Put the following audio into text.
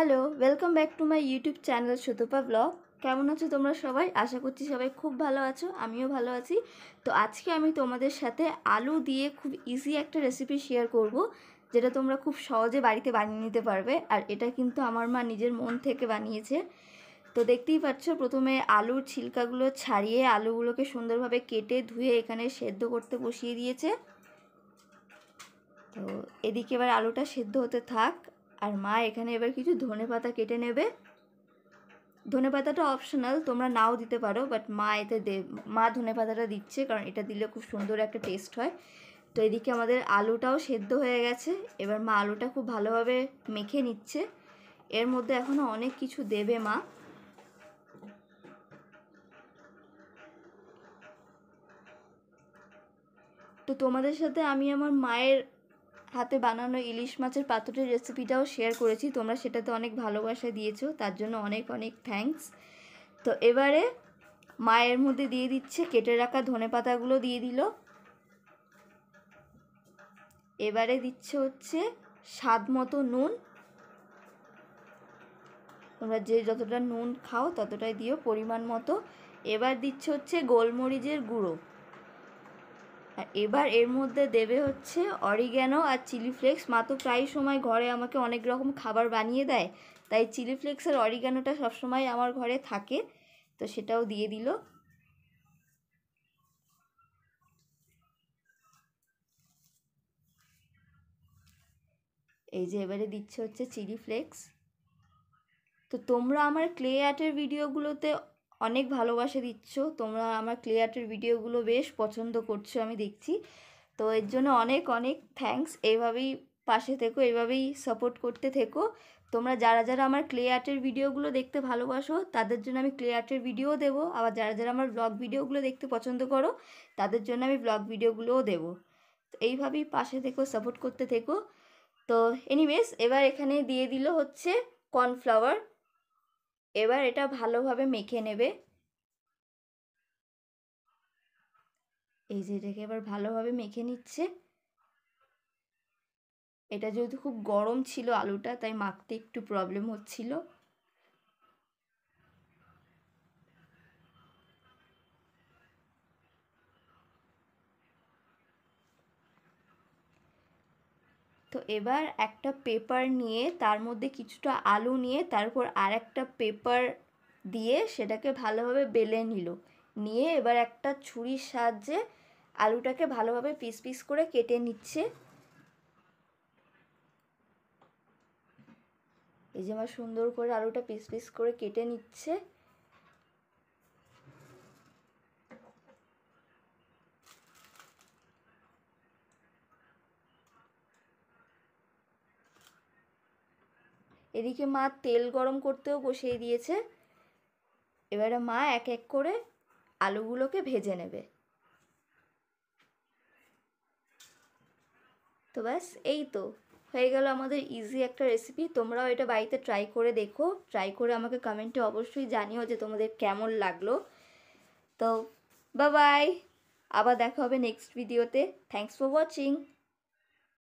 Hello, welcome back to my YouTube channel Sutapa blog. কেমন আছো তোমরা সবাই? আশা করছি সবাই খুব ভালো আছো, আমিও ভালো আছি। তো আজকে আমি তোমাদের সাথে আলু দিয়ে খুব ইজি একটা রেসিপি শেয়ার করব, যেটা তোমরা খুব সহজে বাড়িতে বানিয়ে নিতে পারবে। আর এটা কিন্তু আমার মা নিজের মন থেকে বানিয়েছে। তো দেখতেই পাচ্ছ, প্রথমে আলুর ছিলকাগুলো ছাড়িয়ে আলুগুলোকে সুন্দরভাবে কেটে ধুয়ে এখানে সেদ্ধ করতে বসিয়ে দিয়েছে। তো এদিকে এবার আলুটা সেদ্ধ হতে থাক। আর মা এখানে এবার কিছু ধনেপাতা কেটে নেবে। ধনেপাতাটা অপশনাল, তোমরা নাও দিতে পারো, বাট মা ধনেপাতাটা দিচ্ছে, কারণ এটা দিলে খুব সুন্দর একটা টেস্ট হয়। তো এদিকে আমাদের আলুটাও সেদ্ধ হয়ে গেছে। এবার মা আলুটা খুব ভালোভাবে মেখে নিচ্ছে। এর মধ্যে এখনও অনেক কিছু দেবে মা। তো তোমাদের সাথে আমি আমার মায়ের হাতে বানানো ইলিশ মাছের পাতুরির রেসিপিটাও শেয়ার করেছি, তোমরা সেটাতে অনেক ভালোবাসা দিয়েছো, তার জন্য অনেক অনেক থ্যাঙ্কস। তো এবারে মায়ের মধ্যে দিয়ে দিচ্ছে কেটে রাখা ধনেপাতাগুলো দিয়ে দিল। এবারে দিচ্ছে হচ্ছে স্বাদ মতো নুন। তোমরা যে যতটা নুন খাও ততটাই দিও পরিমাণ মতো। এবার দিচ্ছে হচ্ছে গোলমরিচের গুঁড়ো। আর এবার এর মধ্যে দেবে হচ্ছে অরিগ্যানো আর চিলি ফ্লেক্স। মা তো প্রায় সময় ঘরে আমাকে অনেক রকম খাবার বানিয়ে দেয়, তাই চিলি ফ্লেক্স আর অরিগ্যানোটা সবসময় আমার ঘরে থাকে, তো সেটাও দিয়ে দিল। এই যে এবারে দিচ্ছে হচ্ছে চিলি ফ্লেক্স। তো তোমরা আমার ক্লে আর্টের ভিডিওগুলোতে অনেক ভালোবাসা দিচ্ছ, তোমরা আমার ক্লে আর্টের ভিডিওগুলো বেশ পছন্দ করছো আমি দেখছি। তো এর জন্য অনেক অনেক থ্যাঙ্কস। এইভাবেই পাশে থেকো, এইভাবেই সাপোর্ট করতে থেকো। তোমরা যারা যারা আমার ক্লে আর্টের ভিডিওগুলো দেখতে ভালোবাসো তাদের জন্য আমি ক্লে আর্টের ভিডিও দেবো, আবার যারা যারা আমার ব্লগ ভিডিওগুলো দেখতে পছন্দ করো তাদের জন্য আমি ব্লগ ভিডিওগুলোও দেবো। তো এইভাবেই পাশে থেকো, সাপোর্ট করতে থেকো। তো এনিওয়েজ, এবার এখানে দিয়ে দিল হচ্ছে কর্নফ্লাওয়ার। এবার এটা ভালোভাবে মেখে নেবে। এই যে এটাকে এবার ভালোভাবে মেখে নিচ্ছে। এটা যেহেতু খুব গরম ছিল আলুটা, তাই মাখতে একটু প্রবলেম হচ্ছিল। তো এবার একটা পেপার নিয়ে তার মধ্যে কিছুটা আলু নিয়ে তারপর আর একটা পেপার দিয়ে সেটাকে ভালোভাবে বেলে নিল। নিয়ে এবার একটা ছুরির সাহায্যে আলুটাকে ভালোভাবে পিস পিস করে কেটে নিচ্ছে। এই যে আমার সুন্দর করে আলুটা পিস পিস করে কেটে নিচ্ছে। এদিকে মা তেল গরম করতেও বসিয়ে দিয়েছে। এবারে মা এক এক করে আলুগুলোকে ভেজে নেবে। তো ব্যাস, এই তো হয়ে গেল আমাদের ইজি একটা রেসিপি। তোমরাও এটা বাড়িতে ট্রাই করে দেখো, ট্রাই করে আমাকে কমেন্টে অবশ্যই জানিও যে তোমাদের কেমন লাগলো। তো বাই বাই, আবার দেখা হবে নেক্সট ভিডিওতে। Thanks for watching.